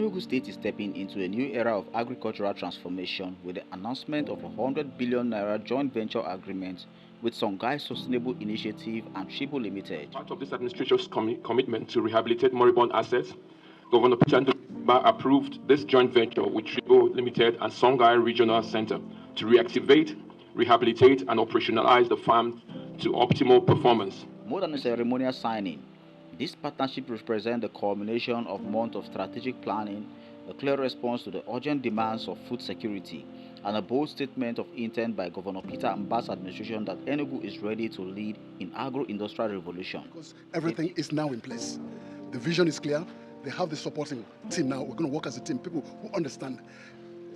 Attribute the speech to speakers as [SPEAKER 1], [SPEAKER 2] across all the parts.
[SPEAKER 1] Enugu State is stepping into a new era of agricultural transformation with the announcement of a 100 billion naira joint venture agreement with Songhai Sustainable Initiative and Triple Limited.
[SPEAKER 2] Part of this administration's commitment to rehabilitate moribund assets, Governor Peter approved this joint venture with Triple Limited and Songhai Regional Center to reactivate, rehabilitate, and operationalize the farm to optimal performance.
[SPEAKER 1] More than a ceremonial signing, this partnership represents the culmination of months of strategic planning, a clear response to the urgent demands of food security, and a bold statement of intent by Governor Peter Mbah's administration that Enugu is ready to lead in agro-industrial revolution.
[SPEAKER 3] Because everything is now in place. The vision is clear. They have the supporting team now. We're going to work as a team, people who understand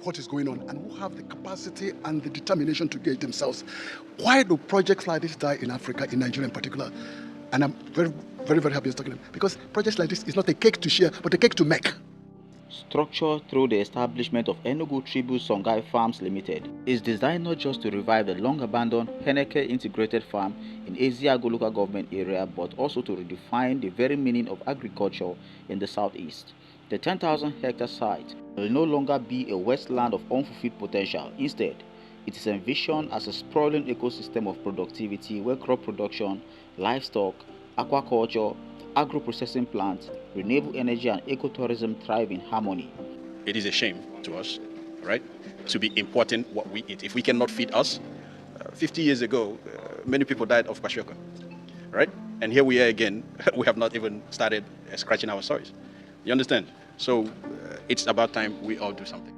[SPEAKER 3] what is going on and who have the capacity and the determination to get themselves. Why do projects like this die in Africa, in Nigeria in particular? And I'm very, very, very happy talking to them, because projects like this is not a cake to share, but a cake to make.
[SPEAKER 1] Structured through the establishment of Enugu Tribu Songhai Farms Limited, is designed not just to revive the long-abandoned Heneke Integrated Farm in Eziago local government area, but also to redefine the very meaning of agriculture in the southeast. The 10,000-hectare site will no longer be a wasteland of unfulfilled potential. Instead, it is envisioned as a sprawling ecosystem of productivity where crop production, livestock, aquaculture, agro-processing plants, renewable energy and ecotourism thrive in harmony.
[SPEAKER 4] It is a shame to us, right, to be importing what we eat. If we cannot feed us, 50 years ago, many people died of kwashiorkor, right? And here we are again, we have not even started scratching our surface. You understand? So it's about time we all do something.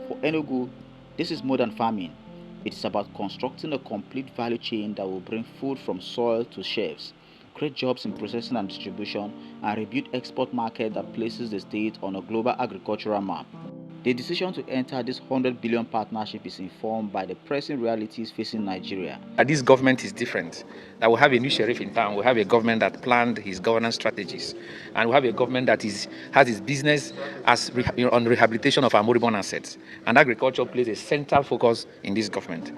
[SPEAKER 1] For Enugu, this is more than farming. It is about constructing a complete value chain that will bring food from soil to shelves, create jobs in processing and distribution, and rebuild export market that places the state on a global agricultural map. The decision to enter this 100 billion partnership is informed by the pressing realities facing Nigeria.
[SPEAKER 5] This government is different. That we have a new sheriff in town. We have a government that planned his governance strategies, and we have a government that has its business as on rehabilitation of our moribund assets. And agriculture plays a central focus in this government.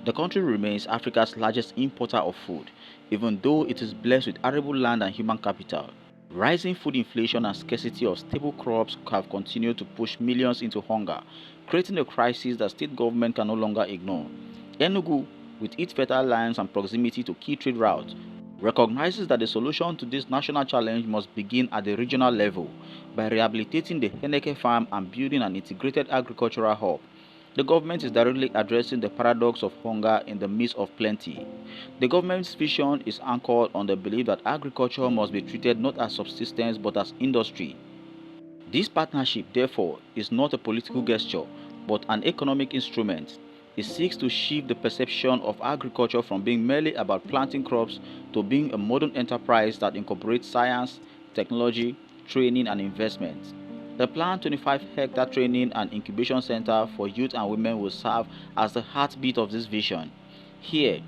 [SPEAKER 1] The country remains Africa's largest importer of food, even though it is blessed with arable land and human capital. Rising food inflation and scarcity of staple crops have continued to push millions into hunger, creating a crisis that state government can no longer ignore. Enugu, with its fertile lands and proximity to key trade routes, recognizes that the solution to this national challenge must begin at the regional level by rehabilitating the Heneke farm and building an integrated agricultural hub. The government is directly addressing the paradox of hunger in the midst of plenty. The government's vision is anchored on the belief that agriculture must be treated not as subsistence but as industry. This partnership, therefore, is not a political gesture but an economic instrument. It seeks to shift the perception of agriculture from being merely about planting crops to being a modern enterprise that incorporates science, technology, training, and investment. The planned 25-hectare training and incubation center for youth and women will serve as the heartbeat of this vision. Here,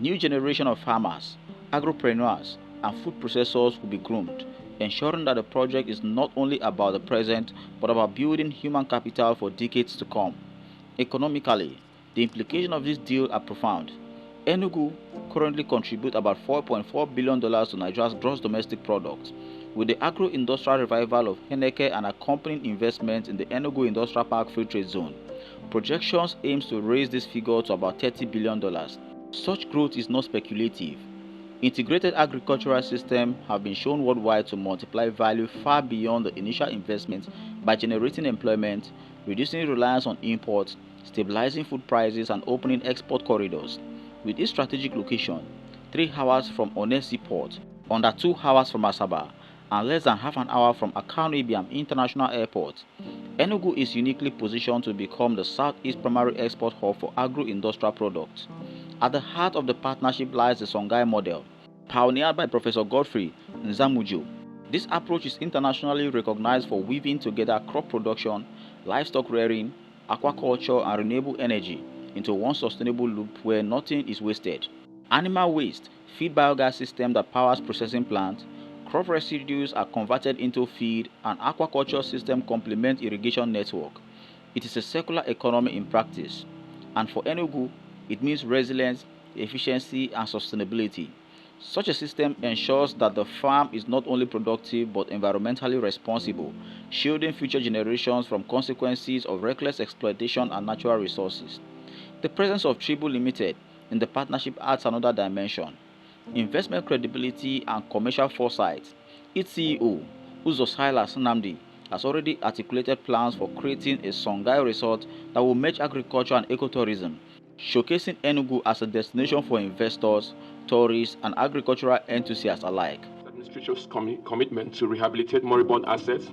[SPEAKER 1] new generation of farmers, agropreneurs, and food processors will be groomed, ensuring that the project is not only about the present but about building human capital for decades to come. Economically, the implications of this deal are profound. Enugu currently contributes about $4.4 billion to Nigeria's gross domestic product. With the agro-industrial revival of Heneke and accompanying investment in the Enugu Industrial Park Free Trade Zone, projections aims to raise this figure to about $30 billion. Such growth is not speculative. Integrated agricultural systems have been shown worldwide to multiply value far beyond the initial investment by generating employment, reducing reliance on imports, stabilizing food prices, and opening export corridors. With its strategic location, 3 hours from Onesi Port, under 2 hours from Asaba, and less than half an hour from Akanu Ibiam International Airport, Enugu is uniquely positioned to become the Southeast primary export hub for agro-industrial products. At the heart of the partnership lies the Songhai model, pioneered by Professor Godfrey Nzamujo. This approach is internationally recognized for weaving together crop production, livestock rearing, aquaculture, and renewable energy into one sustainable loop where nothing is wasted. Animal waste feed biogas system that powers processing plants, crop residues are converted into feed, and aquaculture system complement irrigation network. It is a circular economy in practice, and for Enugu, it means resilience, efficiency, and sustainability. Such a system ensures that the farm is not only productive but environmentally responsible, shielding future generations from consequences of reckless exploitation and natural resources. The presence of Tribu Limited in the partnership adds another dimension: investment credibility and commercial foresight. Its CEO, Uzoshaila Sunamdi, has already articulated plans for creating a Songhai resort that will merge agriculture and ecotourism, showcasing Enugu as a destination for investors, tourists, and agricultural enthusiasts alike.
[SPEAKER 2] Administration's commitment to rehabilitate moribund assets,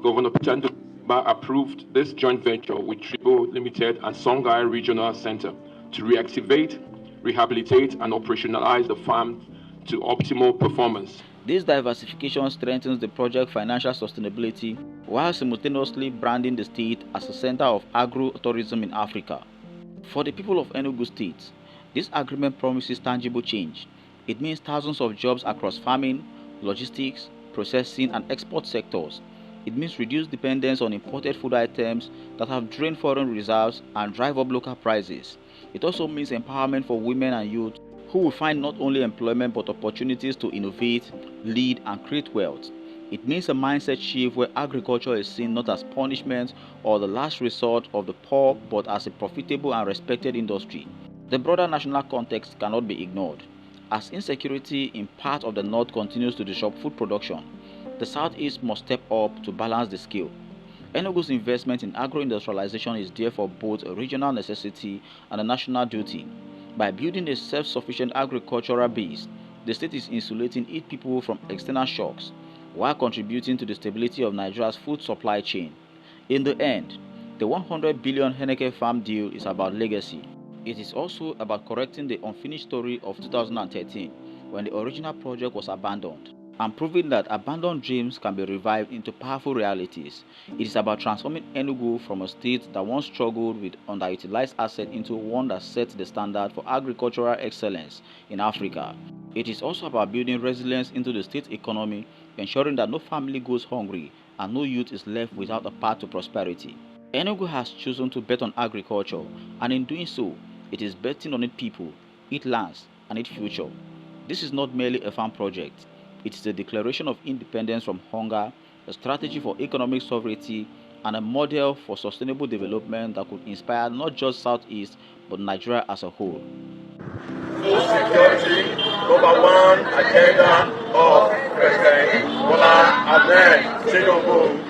[SPEAKER 2] Governor Peter approved this joint venture with Tribo Limited and Songhai Regional Center to reactivate, rehabilitate, and operationalize the farm to optimal performance.
[SPEAKER 1] This diversification strengthens the project's financial sustainability while simultaneously branding the state as a center of agro-tourism in Africa. For the people of Enugu State, this agreement promises tangible change. It means thousands of jobs across farming, logistics, processing, and export sectors. It means reduced dependence on imported food items that have drained foreign reserves and drive up local prices. It also means empowerment for women and youth who will find not only employment but opportunities to innovate, lead, and create wealth. It means a mindset shift where agriculture is seen not as punishment or the last resort of the poor but as a profitable and respected industry. The broader national context cannot be ignored. As insecurity in part of the north continues to disrupt food production, the southeast must step up to balance the scale. Enugu's investment in agro-industrialization is therefore both a regional necessity and a national duty. By building a self-sufficient agricultural base, the state is insulating its people from external shocks, while contributing to the stability of Nigeria's food supply chain. In the end, the 100 billion Henneke farm deal is about legacy. It is also about correcting the unfinished story of 2013, when the original project was abandoned, and proving that abandoned dreams can be revived into powerful realities. It is about transforming Enugu from a state that once struggled with underutilized assets into one that sets the standard for agricultural excellence in Africa. It is also about building resilience into the state economy, ensuring that no family goes hungry and no youth is left without a path to prosperity. Enugu has chosen to bet on agriculture, and in doing so, it is betting on its people, its lands, and its future. This is not merely a farm project. It is a declaration of independence from hunger, a strategy for economic sovereignty, and a model for sustainable development that could inspire not just Southeast, but Nigeria as a whole.
[SPEAKER 6] Food security, number one agenda of President Bola Ahmed Tinubu.